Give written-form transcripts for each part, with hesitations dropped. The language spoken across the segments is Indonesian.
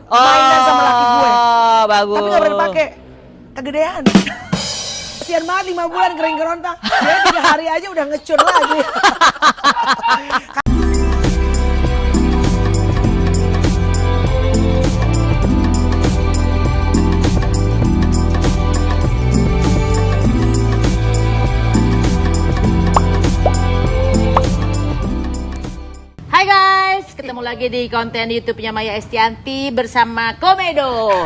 mainan sama laki gue. Bagus. Tapi gak berani pakai, kegedean. Kasian banget 5 bulan kering kerontang. Dia 3 hari aja udah ngecur lagi. Hai guys, ketemu lagi di konten YouTube-nya Maya Estianti bersama Komedo.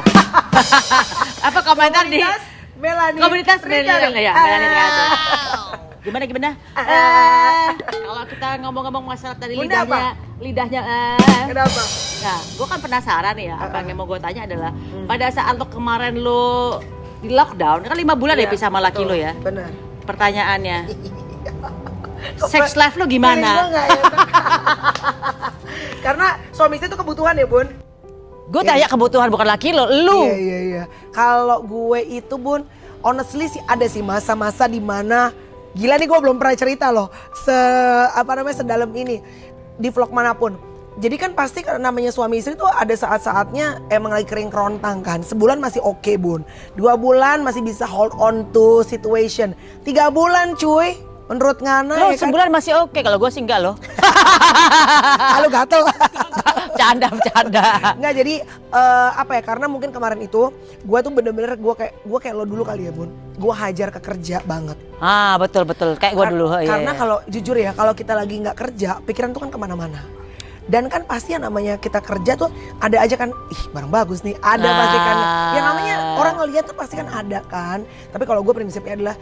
Apa komentar di komunitas Melani ya? Melani Ricardo. Gimana? Kalau kita ngomong-ngomong masalah tadi Bunda lidahnya. Kenapa? Nah, gue kan penasaran ya. Apa yang mau gue tanya adalah pada saat lo kemarin lo di lockdown, kan 5 bulan ya pisah sama laki lo ya. Benar. Pertanyaannya, sex life lo gimana? Karena suami saya itu kebutuhan ya, Bun. Gue tanya kebutuhan bukan laki lo, lu. Iya. Kalau gue itu, Bun, honestly sih ada sih masa-masa di mana gila nih, gue belum pernah cerita loh sedalam ini di vlog manapun. Jadi kan pasti namanya suami istri tuh ada saat-saatnya emang lagi kering kerontang kan. Sebulan masih oke, Bun. 2 bulan masih bisa hold on to situation. 3 bulan cuy, menurut Ngana Lo ya kan? sebulan masih oke, kalau gue sih enggak loh. Kalau gatel. Bercanda. Nggak, jadi karena mungkin kemarin itu gue tuh bener-bener gue kayak lo dulu kali ya, Bun. Gue hajar ke kerja banget. Ah, betul kayak gue dulu. Karena iya. kalau jujur ya, kalau kita lagi nggak kerja, pikiran tuh kan kemana-mana. Dan kan pasti yang namanya kita kerja tuh ada aja kan, ih barang bagus nih, ada pasti kan. Yang namanya orang ngeliat tuh pasti kan ada kan. Tapi kalau gue prinsipnya adalah,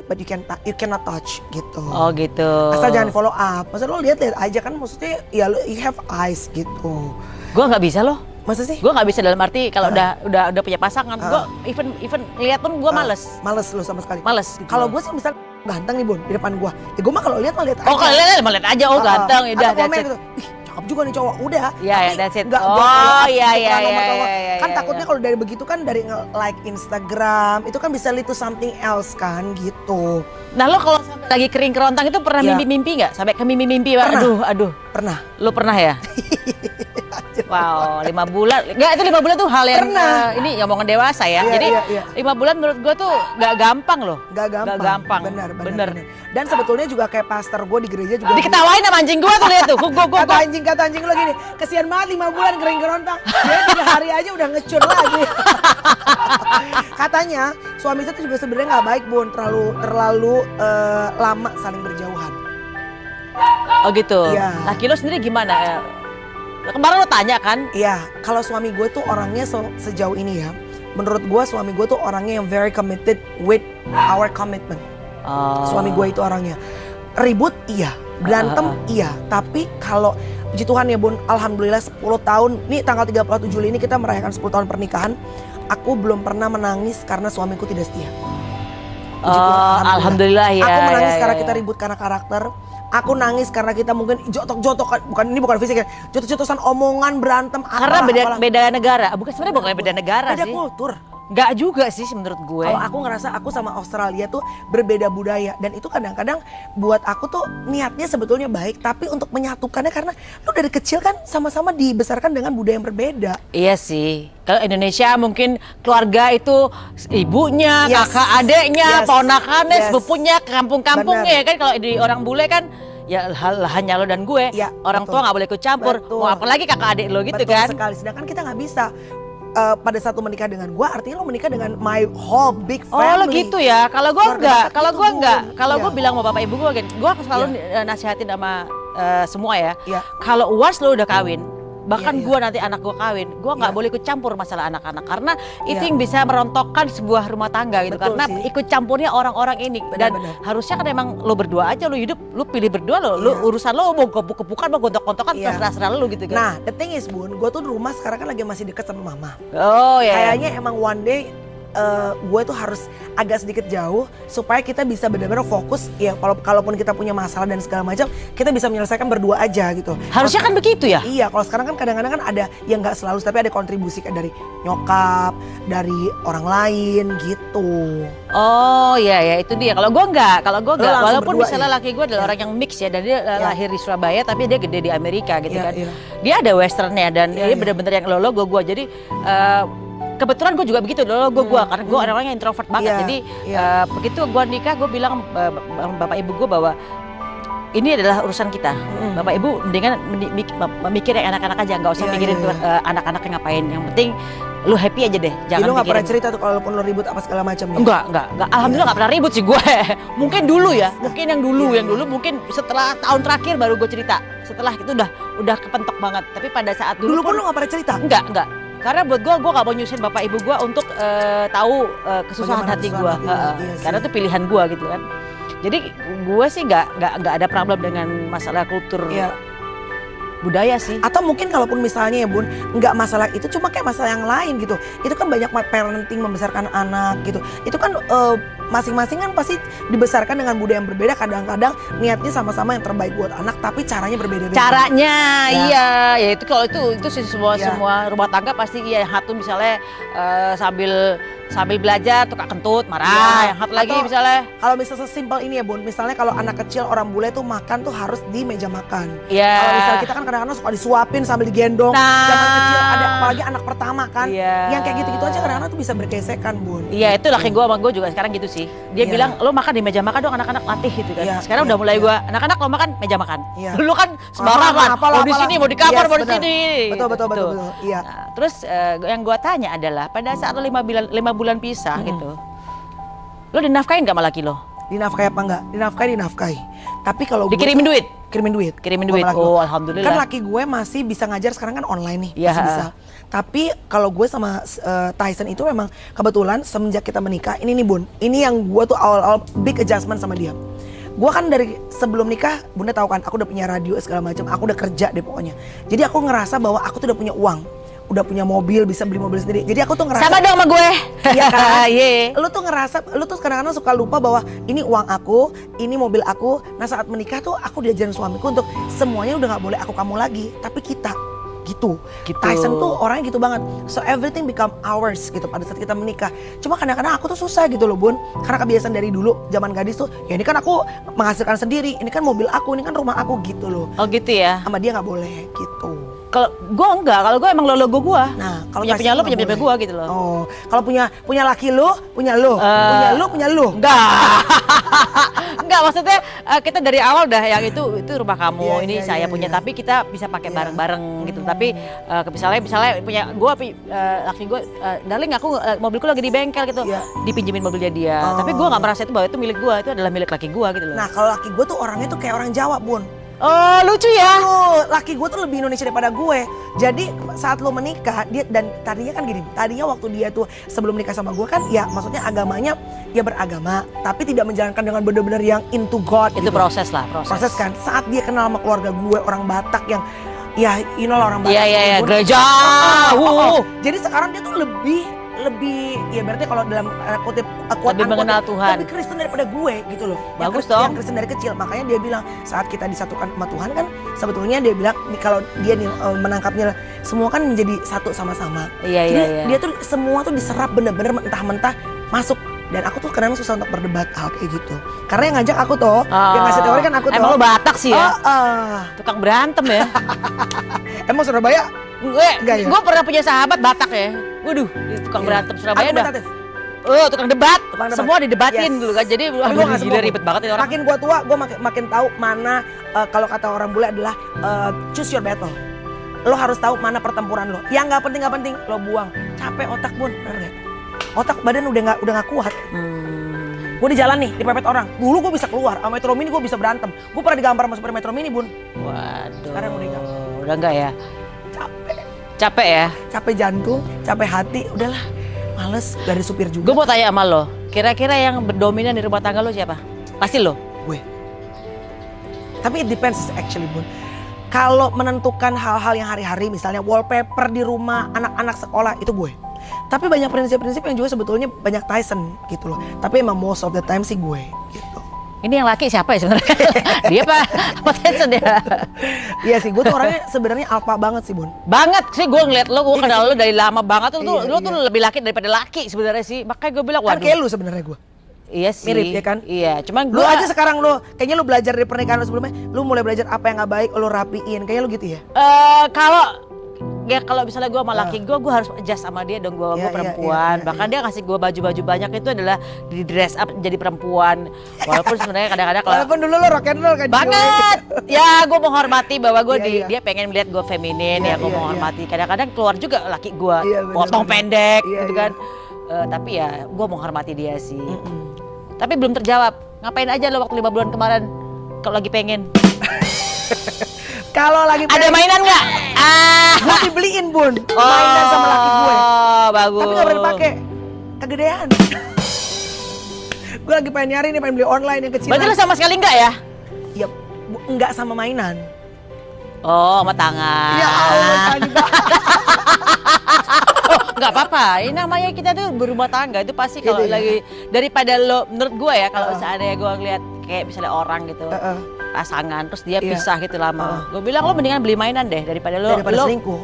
but you cannot touch gitu. Oh gitu. Asal jangan follow up. Maksud lo lihat aja kan, maksudnya ya lo you have eyes gitu. Gue nggak bisa loh. Masa sih? Gue nggak bisa dalam arti kalau udah punya pasangan. Gue even lihat pun gue males. Males lo sama sekali. Males. Kalau gue sih misal ganteng nih, Bun, di depan gue. Ya gue mah kalau lihat mah lihat aja. Oh kalau lihat aja, oh ganteng, udah Atau that's komen it. gitu, ih cakep juga nih cowok, udah. Iya, Tapi that's it. nggak Oh, gua follow up iya, gitu iya, kan sama iya, cowok. iya, Kan iya, takutnya iya. kalau dari begitu kan dari like Instagram itu kan bisa lead to something else kan gitu. Nah lo kalau sampai lagi kering kerontang itu pernah Iya. mimpi-mimpi nggak? Sampai ke mimpi-mimpi? Pernah. Aduh. Pernah. Lo pernah ya? Wow, 5 bulan. Enggak, itu 5 bulan tuh hal yang ini ngomongan dewasa ya. Iya, Jadi iya. 5 bulan menurut gue tuh gak gampang loh. Gak gampang. Bener. Dan sebetulnya juga kayak pastor gue di gereja juga. Diketawain sama anjing gue tuh lihat tuh. Kata anjing lo gini, kesian banget 5 bulan kering kerontang. Dia 3 hari aja udah ngecur lagi. Katanya suami saya tuh juga sebenarnya nggak baik, Bun, terlalu lama saling berjauhan. Oh gitu. Iya. Laki lo sendiri gimana? Kemarin lo tanya kan? Iya, kalau suami gue tuh orangnya sejauh ini ya, menurut gue suami gue tuh orangnya yang very committed with our commitment. Suami gue itu orangnya ribut iya, berantem iya, tapi kalau puji Tuhan ya, Bun, alhamdulillah 10 tahun, nih tanggal 31 Juli ini kita merayakan 10 tahun pernikahan, aku belum pernah menangis karena suamiku tidak setia. Puji Tuhan, Alhamdulillah ya. Aku menangis ya, karena ya. kita ribut karena karakter. Aku nangis karena kita mungkin jotok-jotok, bukan fisik ya, jotok-jotosan omongan, berantem. Karena beda negara. Bukan beda negara beda sih. kultur. Nggak juga sih menurut gue. Kalau aku ngerasa aku sama Australia tuh berbeda budaya, dan itu kadang-kadang buat aku tuh niatnya sebetulnya baik, tapi untuk menyatukannya karena lu dari kecil kan sama-sama dibesarkan dengan budaya yang berbeda. Iya sih. Kalau Indonesia mungkin keluarga itu ibunya, Yes. kakak adeknya, Yes. ponakannya, Yes. sepupunya, kampung-kampungnya ya Benar. kan. Kalau di orang bule kan ya hanya lo dan gue. Ya, Orang betul. tua nggak boleh ikut campur. Betul. Mau apalagi kakak adik lo gitu Betul kan. sekali, sedangkan kita nggak bisa. Pada saat lu menikah dengan gua, artinya lu menikah dengan my whole big Oh family. lo gitu ya. Kalau gue Keluarga enggak, dekat kalau gitu, gue Bun. enggak, kalau Iya. gue bilang sama bapak ibu gue selalu nasihatin sama semua ya. Iya. Kalau uas lo udah kawin, bahkan Iya. gue nanti anak gue kawin, gue nggak Iya. boleh ikut campur masalah anak-anak karena itu Iya. yang bisa merontokkan sebuah rumah tangga gitu. Betul Karena sih. ikut campurnya orang-orang ini dan Benar-benar. harusnya kan emang lo berdua aja, lo hidup, lo pilih berdua lo, Iya. urusan lo mau gebuk-gebukan, mau gontok-gontokan Iya. terserah lo gitu kan. Nah, the thing is, Bun, gua tuh di rumah sekarang kan lagi masih deket sama mama. Oh ya. Kayaknya emang one day gue tuh harus agak sedikit jauh supaya kita bisa benar-benar fokus ya, kalaupun kita punya masalah dan segala macam kita bisa menyelesaikan berdua aja gitu. Harusnya kan begitu ya? Iya, kalau sekarang kan kadang-kadang kan ada yang nggak selalu, tapi ada kontribusi kayak dari nyokap, dari orang lain gitu. Oh iya ya, itu dia. Kalau gue enggak, walaupun misalnya laki gue adalah orang yang mix ya, dan dia lahir di Surabaya tapi dia gede di Amerika gitu kan. Dia ada westernnya dan dia bener-bener yang logo gue. Jadi kebetulan gue juga begitu logo gue karena gue orangnya introvert banget. Jadi begitu gue nikah gue bilang bapak ibu gue bahwa ini adalah urusan kita. Bapak ibu mendingan mikir yang anak-anak aja, nggak usah mikirin anak-anaknya ngapain. Yang penting lu happy aja deh. Jangan lu nggak pernah cerita tuh kalaupun lu ribut apa segala macam ya? Enggak. Alhamdulillah nggak pernah ribut sih gue. Mungkin dulu ya, mungkin yang dulu mungkin setelah tahun terakhir baru gue cerita. Setelah itu udah kepentok banget. Tapi pada saat dulu pun lu nggak pernah cerita? Enggak. Karena buat gue nggak mau nyusahin bapak ibu gue untuk tahu kesusahan hati gue. Karena itu pilihan gue gitu kan. Jadi gue sih nggak ada problem dengan masalah kultur budaya sih. Atau mungkin kalaupun misalnya ya Bun, nggak masalah itu, cuma kayak masalah yang lain gitu. Itu kan banyak parenting membesarkan anak gitu. Itu kan masing-masing kan pasti dibesarkan dengan budaya yang berbeda. Kadang-kadang niatnya sama-sama yang terbaik buat anak, tapi caranya berbeda-beda. Caranya, ya itu kalau itu sih semua rumah tangga pasti ya. Satu misalnya sambil belajar tukang kentut marah, yang satu lagi misalnya kalau misalnya sesimpel ini ya Bun, misalnya kalau anak kecil orang bule tuh makan tuh harus di meja makan. Kalau misalnya kita kan kadang-kadang suka disuapin sambil digendong. Zaman kecil ada, apalagi anak pertama kan, yang kayak gitu-gitu aja kadang-kadang tuh bisa bergesekan Bun. Iya, itu laki gue sama gue juga sekarang gitu sih. Dia bilang lo makan di meja makan dong, anak-anak latih gitu kan. Sekarang udah mulai gue, anak-anak lo makan meja makan. Dulu kan sembarangan, mau di sini, mau di kamar, mau di sini. Betul. Iya. Nah, terus yang gue tanya adalah pada saat lo 5 bulan pisah gitu, lo dinafkahin gak sama laki lo? Dinafkahi apa enggak? Dinafkahi. Tapi kalau dikirimin duit? Kirimin duit. Oh alhamdulillah. Kan laki gue masih bisa ngajar sekarang kan online nih, masih bisa. Tapi kalau gue sama Tyson itu memang kebetulan semenjak kita menikah, ini nih Bun, ini yang gue tuh awal-awal big adjustment sama dia. Gue kan dari sebelum nikah, Bunda tahu kan, aku udah punya radio segala macam, aku udah kerja deh pokoknya. Jadi aku ngerasa bahwa aku tuh udah punya uang, udah punya mobil, bisa beli mobil sendiri. Jadi aku tuh ngerasa sama dong sama gue. Iya kan? Lu tuh ngerasa, lu tuh kadang-kadang suka lupa bahwa ini uang aku, ini mobil aku. Nah saat menikah tuh aku diajarin suamiku untuk semuanya udah gak boleh aku kamu lagi, tapi kita. Gitu. Tyson tuh orangnya gitu banget. So everything become ours gitu pada saat kita menikah. Cuma kadang-kadang aku tuh susah gitu loh Bun. Karena kebiasaan dari dulu zaman gadis tuh, ya ini kan aku menghasilkan sendiri, ini kan mobil aku, ini kan rumah aku gitu loh. Oh gitu ya. Sama dia gak boleh gitu. Kalau gue enggak, kalau gue emang logo gue. Nah, kalau punya lo, punya gue gitu loh. Oh, kalau punya laki lo, punya lo. Punya lo. Enggak, maksudnya kita dari awal udah yang itu rumah kamu, ini saya punya, tapi kita bisa pakai bareng-bareng gitu. Tapi misalnya punya gue, laki gue, darling aku mobilku lagi di bengkel gitu, dipinjemin mobilnya dia. Tapi gue nggak merasa itu bahwa itu milik gue, itu adalah milik laki gue gitu loh. Nah kalau laki gue tuh orangnya tuh kayak orang Jawa Bun. Oh lucu ya. Laki gue tuh lebih Indonesia daripada gue. Jadi saat lo menikah dia, dan tadinya kan gini, tadinya waktu dia tuh sebelum nikah sama gue kan ya maksudnya agamanya ya beragama, tapi tidak menjalankan dengan benar-benar yang into God. Itu gitu. Proses kan. Saat dia kenal sama keluarga gue orang Batak yang ya you know lah orang Batak. Iya gereja. Jadi sekarang dia tuh lebih ya berarti kalau dalam kutip lebih mengenal Tuhan, lebih Kristen daripada gue gitu loh. Bagus dong. Yang Kristen dari kecil, makanya dia bilang saat kita disatukan sama Tuhan kan sebetulnya dia bilang nih kalau dia nih menangkapnya semua kan menjadi satu sama-sama. Jadi dia tuh semua tuh diserap bener-bener mentah-mentah masuk. Dan aku tuh kadang susah untuk berdebat hal kayak gitu. Karena yang ngajak aku tuh, yang ngasih teori kan aku tuh. Emang lo Batak sih ya? Tukang berantem ya? Emang Surabaya? Gue pernah punya sahabat Batak ya. Waduh, tukang berantem Surabaya udah. Tukang debat. Semua didebatin dulu kan. Jadi gila ribet banget ini orang. Makin gue tua, gue makin tahu mana kalau kata orang bule adalah choose your battle. Lo harus tahu mana pertempuran lo. Yang nggak penting lo buang. Capek otak Bun, bener gak? Otak badan udah nggak kuat. Gue di jalan nih, dipepet orang. Dulu gue bisa keluar, sama Metro Mini gue bisa berantem. Gue pernah digampar sama supir Metro Mini Bun. Waduh. Sekarang udah enggak. Udah enggak ya? Capek ya? Capek jantung, capek hati, udahlah. Males dari supir juga. Gue mau tanya sama lo, kira-kira yang berdominan di rumah tangga lo siapa? Pasti lo? Gue. Tapi it depends actually Bun. Kalau menentukan hal-hal yang hari-hari, misalnya wallpaper di rumah, anak-anak sekolah, itu gue. Tapi banyak prinsip-prinsip yang juga sebetulnya banyak Tyson gitu loh. Tapi emang most of the time sih gue gitu. Ini yang laki siapa ya sebenarnya? Dia apa Tyson ya? Iya sih, gue tuh orangnya sebenarnya alpha banget sih, Bun. Banget sih, gue ngeliat lo, gue kenal lo dari lama banget tuh. Iya, Lo tuh lebih laki daripada laki sebenarnya sih. Makanya gue bilang, Kan waduh. kayak lu sebenarnya gue. Iya sih. Mirip ya kan? Iya, cuman Lu gue aja sekarang kayaknya lu belajar dari pernikahan lu sebelumnya, lu mulai belajar apa yang gak baik, lu rapiin, kayaknya lu gitu ya? kalau misalnya gue sama laki gue harus adjust sama dia dong, gue perempuan. Bahkan dia ngasih gue baju-baju banyak itu adalah di dress up jadi perempuan. Walaupun sebenarnya kadang-kadang kalau walaupun dulu lu rock and roll kan. banget. Ya, gue menghormati bahwa gue dia pengen melihat gue feminin, ya gue menghormati. Kadang-kadang keluar juga laki gue potong pendek gitu kan. Tapi ya gue menghormati dia sih. Tapi belum terjawab. Ngapain aja lo waktu 5 bulan kemarin kalau lagi pengen? Kalau lagi pengen, ada mainan nggak? gue dibeliin, Bun. Mainan sama laki gue. Bagus. Tapi nggak pernah pakai. Kegedean. Gue lagi pengen nyari nih, pengen beli online yang kecil. Berarti lo sama sekali enggak ya? Ya, enggak sama mainan. Oh, sama tangan. Ya Allah, tadi Nggak apa-apa, ini namanya kita tuh berumah tangga itu pasti kalau gitu ya? lagi daripada lo, menurut gue ya kalau seandainya gue ngeliat kayak misalnya orang gitu pasangan terus dia pisah gitu lama, gue bilang lo mendingan beli mainan deh daripada lo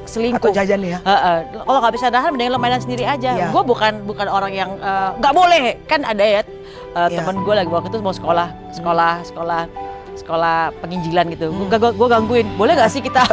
selingkuh atau jajan ya. Kalau nggak bisa nahan mendingan lo mainan sendiri aja. Gue bukan orang yang nggak boleh, kan ada ya temen gue lagi waktu itu mau sekolah penginjilan gitu. Gue gangguin, boleh gak sih kita?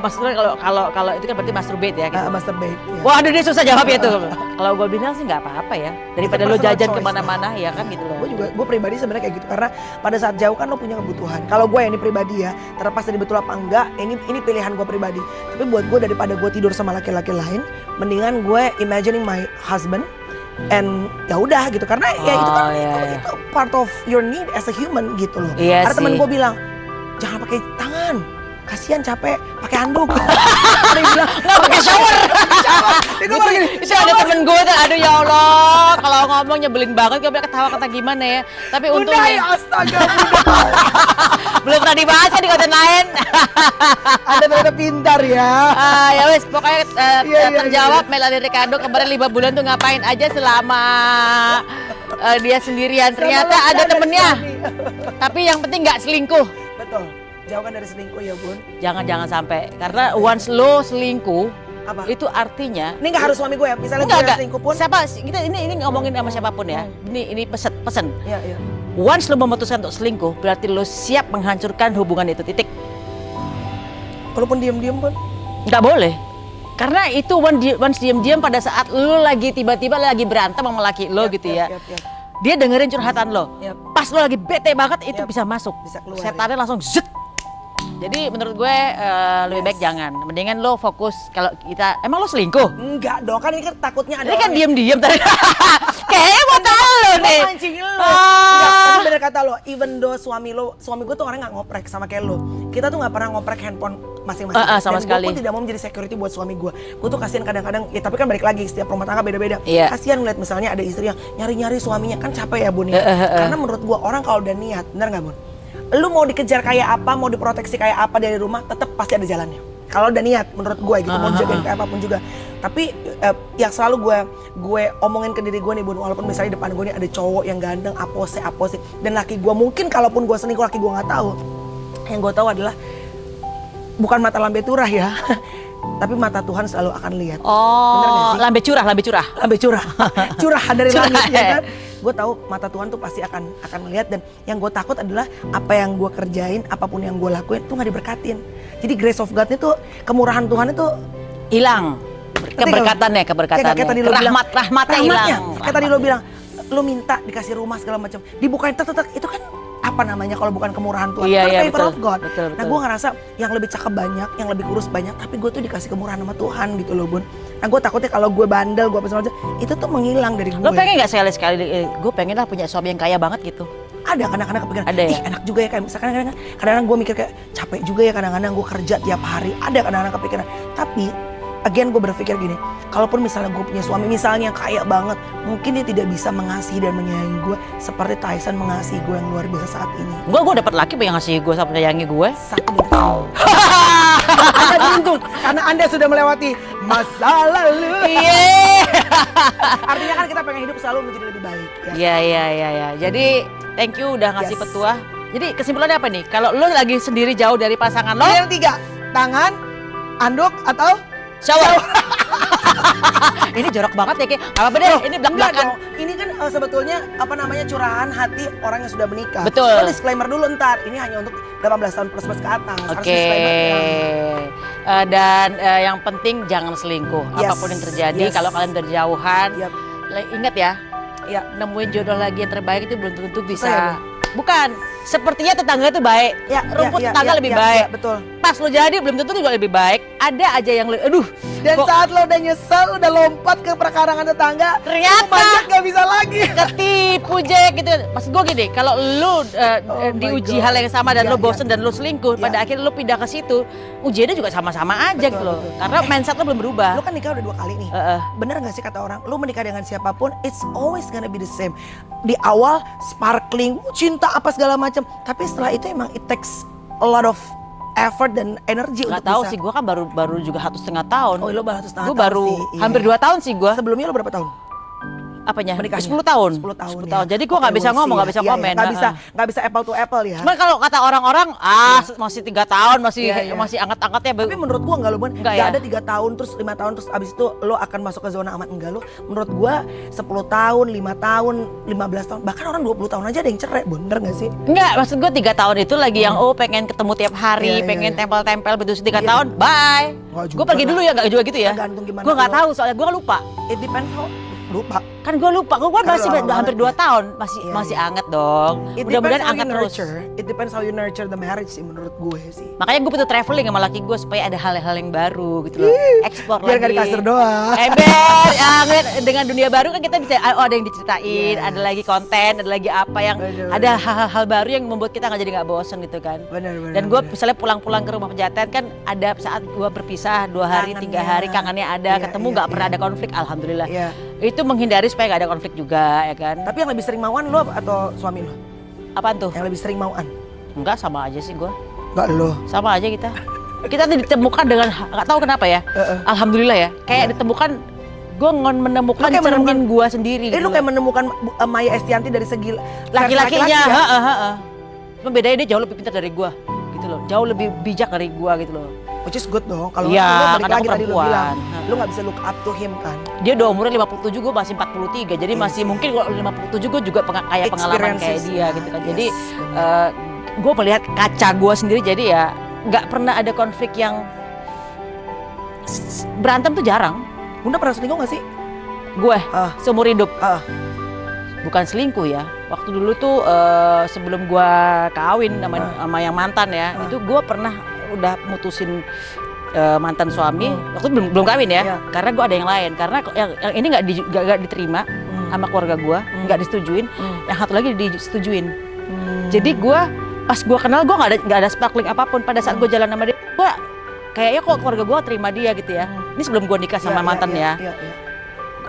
Maksudnya kalau itu kan berarti masturbate ya gitu. Masturbate. Waduh, dia susah jawab ya tuh. Kalau gue bilang sih nggak apa-apa ya, daripada lo jajan kemana-mana ya kan gitu loh. Gue pribadi sebenarnya kayak gitu, karena pada saat jauh kan lo punya kebutuhan. Kalau gue ini pribadi ya, terlepas dari betul apa enggak, ini pilihan gue pribadi. Tapi buat gue, daripada gue tidur sama laki-laki lain, mendingan gue imagining my husband. And ya udah gitu, karena ya itu kan itu part of your need as a human gitu loh. Ada temen gue bilang jangan pakai tangan, kasihan capek pakai handuk. Ada yang bilang nggak pakai shower. Itu ada temen gue tuh, aduh ya Allah, kalau ngomong nyebelin banget, gue bilang ketawa-kata gimana ya. Tapi untungnya ya astaga, belum pernah dibahas ya di konten lain. Ada ternyata pintar ya. Ya wes, pokoknya terjawab. Melanie Ricardo kemarin 5 bulan tuh ngapain aja selama dia sendirian. Ternyata ada temennya. Tapi yang penting nggak selingkuh. Betul. Jauhkan dari selingkuh ya, Bun. Jangan sampai, karena once lo selingkuh, itu artinya ini nggak harus suami gue ya, misalnya dia selingkuh pun. Siapa kita ini ngomongin sama siapapun ya. Ini pesan. Iya. Once lo memutuskan untuk selingkuh, berarti lo siap menghancurkan hubungan itu, titik. Walaupun diam-diam pun nggak boleh. Karena itu once diam-diam pada saat lo lagi tiba-tiba lagi berantem sama laki lo gitu ya. Dia dengerin curhatan lo. Pas lo lagi bete banget, itu bisa masuk. Bisa keluar, setannya langsung zet. Jadi menurut gue lebih baik jangan. Mendingan lo fokus. Kalau kita, emang lo selingkuh? Enggak dong, kan ini kan takutnya ada. Ini kan diam-diam tadi. Kayaknya mau tahu lo nih. Mancing lo. Enggak, tapi bener kata lo. Even though suami gue tuh orang nggak ngoprek sama kayak lo. Kita tuh nggak pernah ngoprek handphone masing-masing. Sama sekali. Gue pun tidak mau menjadi security buat suami gue. Gue tuh kasihan kadang-kadang. Ya tapi kan balik lagi, setiap rumah tangga beda-beda. Kasihan ngeliat misalnya ada istri yang nyari-nyari suaminya, kan capek ya, Bun ya. Karena menurut gue orang kalau udah niat, bener nggak, Bun? Lu mau dikejar kayak apa, mau diproteksi kayak apa dari rumah, tetap pasti ada jalannya. Kalau udah niat, menurut gue gitu, mau jagain kayak apapun juga. Tapi yang selalu gue omongin ke diri gue nih, Bun, walaupun misalnya depan gue nih ada cowok yang ganteng, apose, dan laki gue mungkin kalaupun gue selingkuh, laki gue nggak tahu. Yang gue tahu adalah bukan mata lambe turah ya, tapi mata Tuhan selalu akan lihat. Oh, lambe curah. Curah dari langit ya kan. Gue tahu mata Tuhan tuh pasti akan melihat, dan yang gue takut adalah apa yang gue kerjain, apapun yang gue lakuin tuh nggak diberkatin. Jadi grace of God itu, kemurahan Tuhan itu hilang. Keberkatannya. Rahmatnya hilang. Kayak tadi lo bilang, lo minta dikasih rumah segala macam, dibukain tetek, itu kan apa namanya kalau bukan kemurahan Tuhan? Iya, favor of God. Betul. Nah gue ngerasa yang lebih cakep banyak, yang lebih kurus banyak, tapi gue tuh dikasih kemurahan sama Tuhan gitu loh, Bun. Nah gue takutnya kalau gue bandel, gue apa segala macam, itu tuh menghilang dari gue. Lo pengen gak sekali-sekali, gue pengen lah punya suami yang kaya banget gitu? Ada kadang-kadang kepikiran, ada ya? enak juga ya, kayak misalkan kadang-kadang gue mikir kayak capek juga ya, kadang-kadang gue kerja tiap hari, ada kadang-kadang kepikiran. Tapi again gue berpikir gini, kalaupun misalnya gue punya suami misalnya yang kaya banget, mungkin dia tidak bisa mengasihi dan menyayangi gue seperti Tyson mengasihi gue yang luar biasa saat ini. Gue dapat laki yang ngasih gue sama menyayangi gue. Satu Anda beruntung karena Anda sudah melewati masa lalu. Iya. Artinya kan kita pengen hidup selalu menjadi lebih baik. Iya. Jadi thank you udah ngasih Yes. petua. Jadi kesimpulannya apa nih? Kalau lo lagi sendiri jauh dari pasangan lo, Yang 3, tangan, anduk atau shower. Ini jorok banget ya, Ki. Apa deh? Ini enggak belak-belakan. dong. Ini kan sebetulnya apa namanya curahan hati orang yang sudah menikah. Betul. Lo disclaimer dulu ntar. Ini hanya untuk 18 tahun plus ke atas. Harus Oke. disclaimer. Dan yang penting jangan selingkuh. Yes. Apapun yang terjadi, Yes. kalau kalian berjauhan, Yap. ingat ya, Ya. nemuin jodoh lagi yang terbaik itu belum tentu bisa. Susah ya, Bukan, sepertinya tetangga itu baik. Ya, Rumput ya, tetangga ya, lebih ya, baik. ya, betul. Pas lo jadi belum tentu juga lebih baik. Ada aja yang aduh. Dan kok saat lo udah nyesel, udah lompat ke perkarangan tetangga, ternyata lo manjat gak bisa lagi. ketipu Jack gitu. Maksud gue gini, kalau lu Oh diuji my hal God. yang sama dan Ya, lu bosen ya. dan lu selingkuh, Ya. pada akhirnya lu pindah ke situ, ujiannya juga sama-sama aja Betul, gitu loh. betul. Karena mindset lu belum berubah. Lo kan nikah udah 2 kali nih. Bener gak sih kata orang, lo menikah dengan siapapun, it's always gonna be the same. Di awal sparkling, cinta apa segala macam, tapi setelah itu emang it takes a lot of effort dan energi Nggak untuk tahu bisa. sih, gue kan baru juga 1,5 tahun. Oh, lo baru 1,5 Gue tahun baru sih, iya. hampir 2 tahun sih gue. Sebelumnya lo berapa tahun? Apanya? Menikahnya? 10 tahun. 10 tahun. 10 tahun. Jadi gue nggak bisa ngomong, nggak bisa komen. Nggak bisa apple to apple ya. Cuman kalau kata orang-orang, masih 3 tahun, masih Iya. masih anget-angetnya. Tapi menurut gua enggak lo, Bun. Enggak Enggak ya? ada 3 tahun terus 5 tahun terus abis itu lo akan masuk ke zona aman, enggak lo. Menurut gua 10 tahun, 5 tahun, 15 tahun, bahkan orang 20 tahun aja ada yang cerai, Bun. Bener enggak sih? Enggak, maksud gue 3 tahun itu lagi yang pengen ketemu tiap hari, Iya, iya, pengen iya. tempel-tempel betul 3 Iya. tahun, bye. Nggak juga Gue pergi lah. dulu ya, nggak juga gitu ya. Tergantung gimana Gue nggak lo. tahu soalnya gue lupa. It depends how lupa. Kan gue lupa, gue Karena masih lama udah hampir banget 2 tahun, masih Iya, masih iya. anget dong. It Mudah-mudahan depends how angkat you terus. nurture. It depends how you nurture the marriage sih menurut gue sih. Makanya gue butuh traveling sama laki gue supaya ada hal-hal yang baru gitu loh. Explore Biar lagi. nggak di kasur doang. Ember, dengan dunia baru kan kita bisa, ada yang diceritain, Yes. ada lagi konten, ada lagi apa yang, Bener, ada bener. hal-hal baru yang membuat kita nggak jadi nggak bosen gitu kan. Benar, benar. Dan gue benar. misalnya pulang-pulang ke rumah pejaten kan ada saat gue berpisah 2 hari, 3 hari, kangennya ada, Iya, ketemu iya, nggak pernah iya. ada konflik, alhamdulillah. Iya. Itu menghindari supaya nggak ada konflik juga ya kan. Tapi yang lebih sering mauan lo atau suami lo? Apaan tuh? Yang lebih sering mauan? Enggak, sama aja sih gue. Enggak lo. Sama aja kita. Kita tuh ditemukan dengan, nggak tahu kenapa ya. Alhamdulillah ya. Kayak Iya. ditemukan, gue menemukan Lo kayak cermin menemukan- gue sendiri. Lu gitu kayak loh. menemukan Maya Estianti dari segi Laki-lakinya, versi laki-laki ya? heeh. Cuma bedanya dia jauh lebih pintar dari gue, gitu loh. Jauh lebih bijak dari gue, gitu loh. Which is good dong. Kalau Iya, lu balik karena lagi aku tadi lu perempuan. bilang, lu nggak bisa look up to him kan. Dia udah umurnya 57, gue masih 43. Jadi Iya masih sih. mungkin kalau 57 gue juga kayak pengalaman kayak Experiences, dia ya. gitu kan. Yes, Jadi benar. gue melihat kaca gue sendiri, jadi ya nggak pernah ada konflik yang berantem tuh jarang. Bunda pernah selingkuh gak sih? Gue Ah. seumur hidup. Ah. Bukan selingkuh ya. Waktu dulu tuh sebelum gua kawin sama yang mantan ya, itu gua pernah udah mutusin mantan suami. Waktu itu belum kawin ya, Iya. karena gua ada yang lain. Karena yang ini nggak diterima sama keluarga gua, nggak disetujuin. Yang satu lagi disetujuin. Jadi gua pas gua kenal gua nggak ada sparkling apapun. Pada saat gua jalan sama dia, gua kayaknya kok keluarga gua terima dia gitu ya. Ini sebelum gua nikah sama mantan ya. Iya.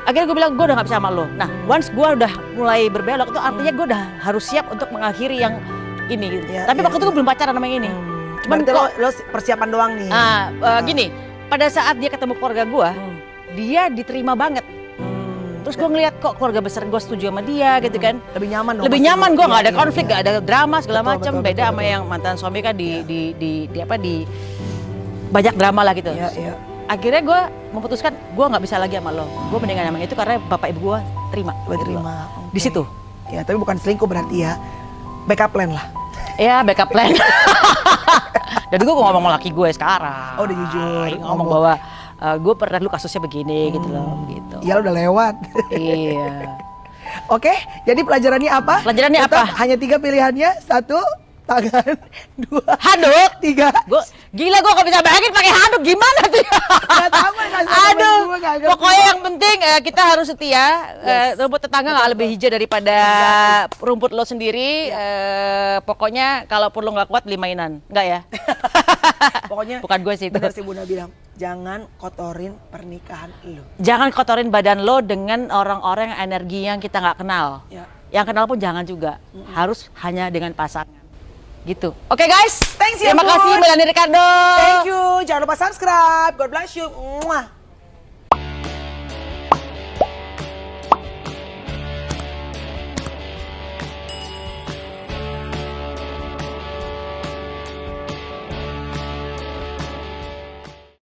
Akhirnya gue bilang gue udah gak bisa sama lo. Nah, once gue udah mulai berbelok itu artinya gue udah harus siap untuk mengakhiri yang ini gitu. Iya, Tapi iya, waktu itu gue belum pacaran sama yang ini. Cuman Cuman lo persiapan doang nih. gini, pada saat dia ketemu keluarga gue, dia diterima banget. Terus gue ngeliat kok keluarga besar gue setuju sama dia gitu kan. Lebih nyaman dong. Lebih pasti nyaman, lo. gue Iya, gak ada iya, konflik, iya. gak ada drama segala Betul, macam. betul, Beda betul, sama betul. yang mantan suami kan di banyak drama lah gitu. Iya, iya. Akhirnya gue memutuskan gue nggak bisa lagi sama lo. Gue mendingan sama itu karena bapak ibu gue terima. Gue gitu loh. terima. Di situ. Ya, tapi bukan selingkuh berarti ya. Backup plan lah. Ya backup plan. Dan gue ngomong sama laki gue sekarang. Oh, udah jujur. Ngomong bahwa gue pernah dulu kasusnya begini gitu loh. Gitu. Ya udah lewat. Iya. Oke, jadi pelajarannya apa? Pelajarannya Tetap apa? hanya 3 pilihannya. 1, tangan. 2, Handuk. 3. Gila gue gak bisa bayangin pakai handuk gimana tuh ya. Gak tahu kan kasih temen Aduh, gue, gak ngerti. pokoknya yang penting kita harus setia. Rumput tetangga nggak lebih hijau daripada rumput lo sendiri. Pokoknya kalaupun lo nggak kuat 5 mainan, nggak ya? Pokoknya Bukan gue sih itu. bener sih Bunda bilang, jangan kotorin pernikahan lo. Jangan kotorin badan lo dengan orang-orang yang energi yang kita nggak kenal. Ya. Yang kenal pun jangan juga. Harus hanya dengan pasangan. Gitu. Oke guys, Thanks ya terima kasih Bun. Melanie Ricardo. Thank you. Jangan lupa subscribe. God bless you. Mwah.